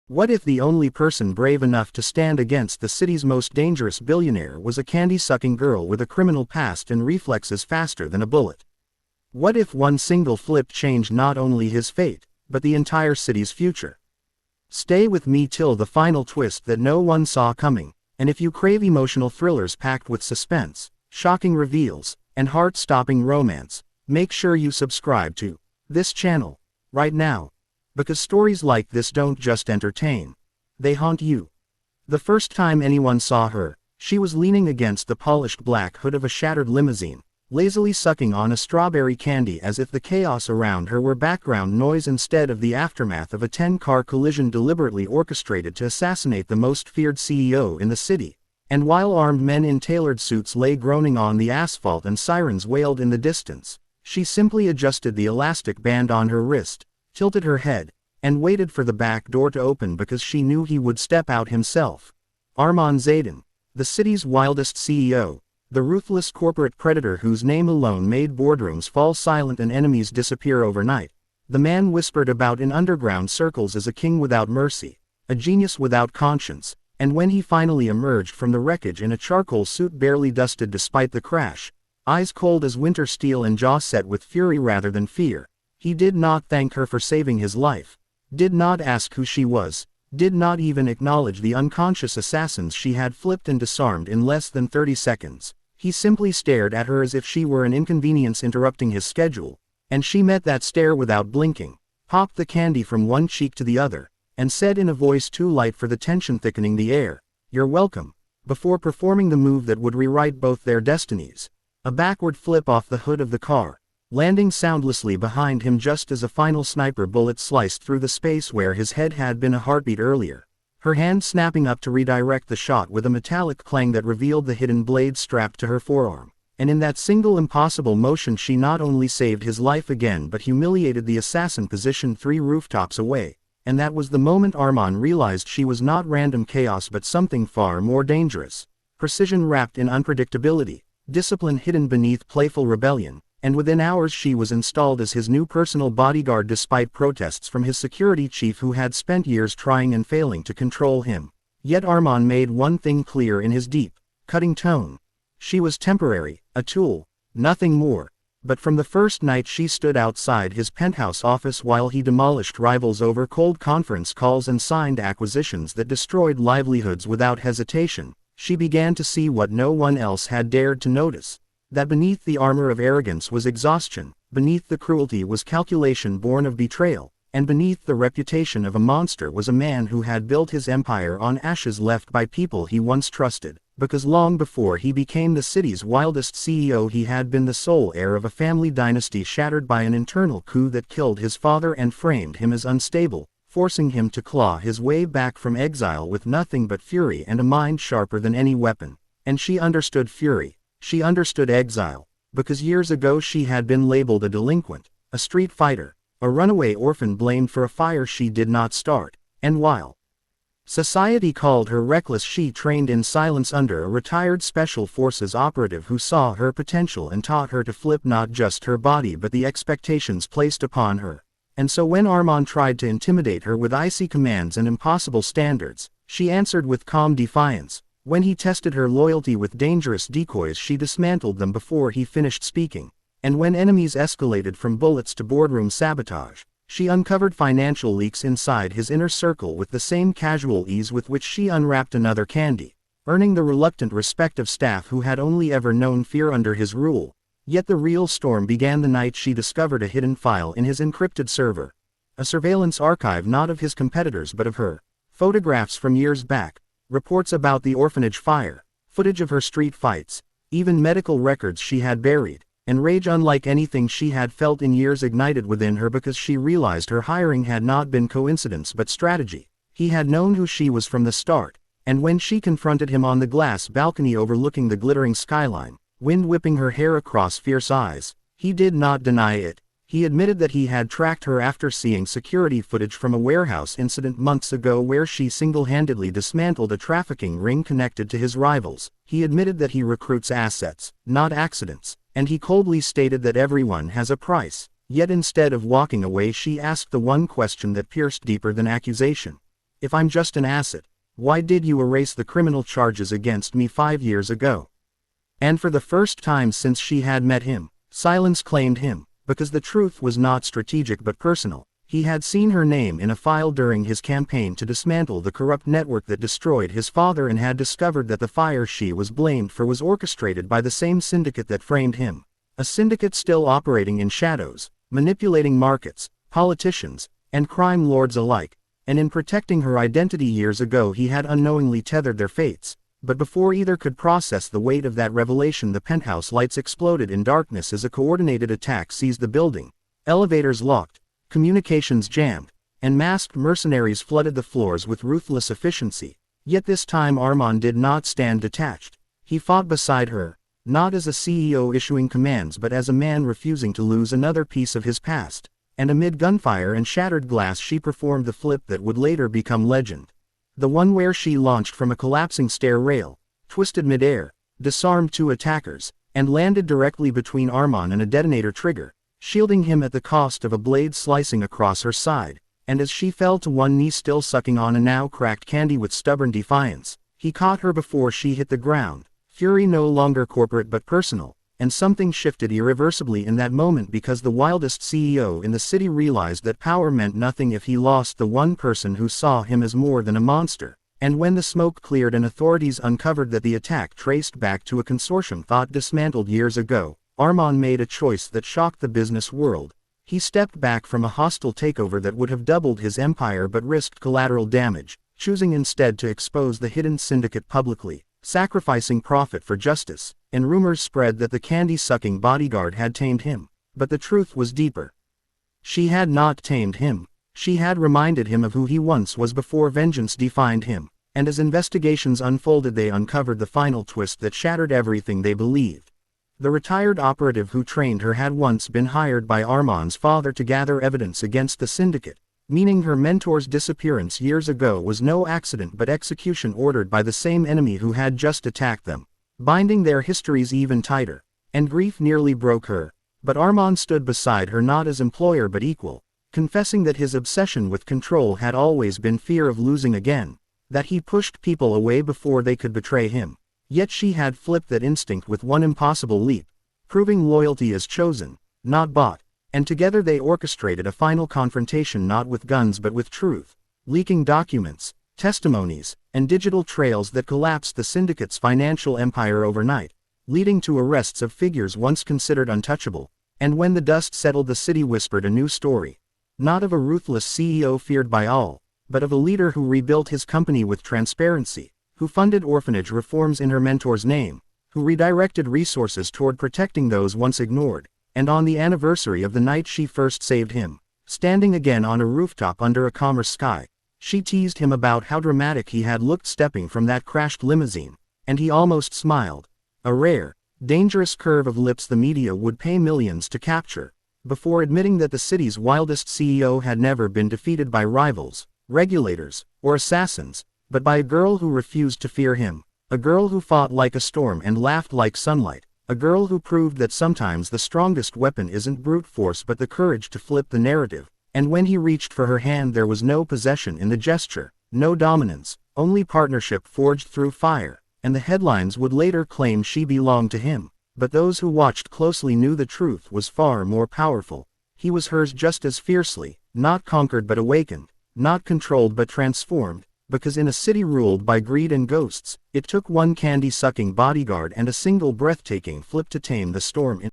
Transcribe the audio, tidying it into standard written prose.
What if the only person brave enough to stand against the city's most dangerous billionaire was a candy-sucking girl with a criminal past and reflexes faster than a bullet? What if one single flip changed not only his fate, but the entire city's future? Stay with me till the final twist that no one saw coming, and if you crave emotional thrillers packed with suspense, shocking reveals, and heart-stopping romance, make sure you subscribe to this channel right now. Because stories like this don't just entertain, they haunt you. The first time anyone saw her, she was leaning against the polished black hood of a shattered limousine, lazily sucking on a strawberry candy as if the chaos around her were background noise instead of the aftermath of a 10-car collision deliberately orchestrated to assassinate the most feared CEO in the city. And while armed men in tailored suits lay groaning on the asphalt and sirens wailed in the distance, she simply adjusted the elastic band on her wrist, tilted her head, and waited for the back door to open because she knew he would step out himself. Armand Zayden, the city's wildest CEO, the ruthless corporate predator whose name alone made boardrooms fall silent and enemies disappear overnight, the man whispered about in underground circles as a king without mercy, a genius without conscience, and when he finally emerged from the wreckage in a charcoal suit barely dusted despite the crash, eyes cold as winter steel and jaw set with fury rather than fear, he did not thank her for saving his life, did not ask who she was, did not even acknowledge the unconscious assassins she had flipped and disarmed in less than 30 seconds. He simply stared at her as if she were an inconvenience interrupting his schedule, and she met that stare without blinking, popped the candy from one cheek to the other, and said in a voice too light for the tension thickening the air, "You're welcome," before performing the move that would rewrite both their destinies. A backward flip off the hood of the car, landing soundlessly behind him just as a final sniper bullet sliced through the space where his head had been a heartbeat earlier, her hand snapping up to redirect the shot with a metallic clang that revealed the hidden blade strapped to her forearm, and in that single impossible motion she not only saved his life again but humiliated the assassin positioned 3 rooftops away, and that was the moment Armand realized she was not random chaos but something far more dangerous, precision wrapped in unpredictability, discipline hidden beneath playful rebellion. And within hours she was installed as his new personal bodyguard despite protests from his security chief who had spent years trying and failing to control him. Yet Armand made one thing clear in his deep, cutting tone. She was temporary, a tool, nothing more. But from the first night she stood outside his penthouse office while he demolished rivals over cold conference calls and signed acquisitions that destroyed livelihoods without hesitation, she began to see what no one else had dared to notice. That beneath the armor of arrogance was exhaustion, beneath the cruelty was calculation born of betrayal, and beneath the reputation of a monster was a man who had built his empire on ashes left by people he once trusted, because long before he became the city's wildest CEO he had been the sole heir of a family dynasty shattered by an internal coup that killed his father and framed him as unstable, forcing him to claw his way back from exile with nothing but fury and a mind sharper than any weapon. And she understood fury. She understood exile, because years ago she had been labeled a delinquent, a street fighter, a runaway orphan blamed for a fire she did not start, and while society called her reckless she trained in silence under a retired special forces operative who saw her potential and taught her to flip not just her body but the expectations placed upon her. And so when Armand tried to intimidate her with icy commands and impossible standards, she answered with calm defiance. When he tested her loyalty with dangerous decoys she dismantled them before he finished speaking, and when enemies escalated from bullets to boardroom sabotage, she uncovered financial leaks inside his inner circle with the same casual ease with which she unwrapped another candy, earning the reluctant respect of staff who had only ever known fear under his rule. Yet the real storm began the night she discovered a hidden file in his encrypted server, a surveillance archive not of his competitors but of her, photographs from years back, reports about the orphanage fire, footage of her street fights, even medical records she had buried, and rage unlike anything she had felt in years ignited within her because she realized her hiring had not been coincidence but strategy. He had known who she was from the start, and when she confronted him on the glass balcony overlooking the glittering skyline, wind whipping her hair across fierce eyes, he did not deny it. He admitted that he had tracked her after seeing security footage from a warehouse incident months ago where she single-handedly dismantled a trafficking ring connected to his rivals. He admitted that he recruits assets, not accidents, and he coldly stated that everyone has a price. Yet instead of walking away she asked the one question that pierced deeper than accusation. If I'm just an asset, why did you erase the criminal charges against me 5 years ago? And for the first time since she had met him, silence claimed him, because the truth was not strategic but personal. He had seen her name in a file during his campaign to dismantle the corrupt network that destroyed his father and had discovered that the fire she was blamed for was orchestrated by the same syndicate that framed him. A syndicate still operating in shadows, manipulating markets, politicians, and crime lords alike, and in protecting her identity years ago he had unknowingly tethered their fates. But before either could process the weight of that revelation, the penthouse lights exploded in darkness as a coordinated attack seized the building. Elevators locked, communications jammed, and masked mercenaries flooded the floors with ruthless efficiency. Yet this time Armand did not stand detached. He fought beside her, not as a CEO issuing commands but as a man refusing to lose another piece of his past. And amid gunfire and shattered glass she performed the flip that would later become legend. The one where she launched from a collapsing stair rail, twisted midair, disarmed 2 attackers, and landed directly between Armand and a detonator trigger, shielding him at the cost of a blade slicing across her side. And as she fell to one knee, still sucking on a now cracked candy with stubborn defiance, he caught her before she hit the ground. Fury no longer corporate but personal, and something shifted irreversibly in that moment because the wildest CEO in the city realized that power meant nothing if he lost the one person who saw him as more than a monster. And when the smoke cleared and authorities uncovered that the attack traced back to a consortium thought dismantled years ago, Armand made a choice that shocked the business world. He stepped back from a hostile takeover that would have doubled his empire but risked collateral damage, choosing instead to expose the hidden syndicate publicly, sacrificing profit for justice. And rumors spread that the candy-sucking bodyguard had tamed him. But the truth was deeper. She had not tamed him. She had reminded him of who he once was before vengeance defined him. And as investigations unfolded they uncovered the final twist that shattered everything they believed. The retired operative who trained her had once been hired by Armand's father to gather evidence against the syndicate, meaning her mentor's disappearance years ago was no accident but execution ordered by the same enemy who had just attacked them, binding their histories even tighter. And grief nearly broke her. But Armand stood beside her not as employer but equal, confessing that his obsession with control had always been fear of losing again, that he pushed people away before they could betray him. Yet she had flipped that instinct with one impossible leap, proving loyalty is chosen, not bought. And together they orchestrated a final confrontation not with guns but with truth, leaking documents, testimonies, and digital trails that collapsed the syndicate's financial empire overnight, leading to arrests of figures once considered untouchable. And when the dust settled the city whispered a new story. Not of a ruthless CEO feared by all, but of a leader who rebuilt his company with transparency, who funded orphanage reforms in her mentor's name, who redirected resources toward protecting those once ignored. And on the anniversary of the night she first saved him, standing again on a rooftop under a calmer sky, she teased him about how dramatic he had looked stepping from that crashed limousine, and he almost smiled. A rare, dangerous curve of lips the media would pay millions to capture, before admitting that the city's wildest CEO had never been defeated by rivals, regulators, or assassins, but by a girl who refused to fear him, a girl who fought like a storm and laughed like sunlight, a girl who proved that sometimes the strongest weapon isn't brute force but the courage to flip the narrative. And when he reached for her hand there was no possession in the gesture, no dominance, only partnership forged through fire, and the headlines would later claim she belonged to him. But those who watched closely knew the truth was far more powerful. He was hers just as fiercely, not conquered but awakened, not controlled but transformed, because in a city ruled by greed and ghosts, it took one candy-sucking bodyguard and a single breathtaking flip to tame the storm in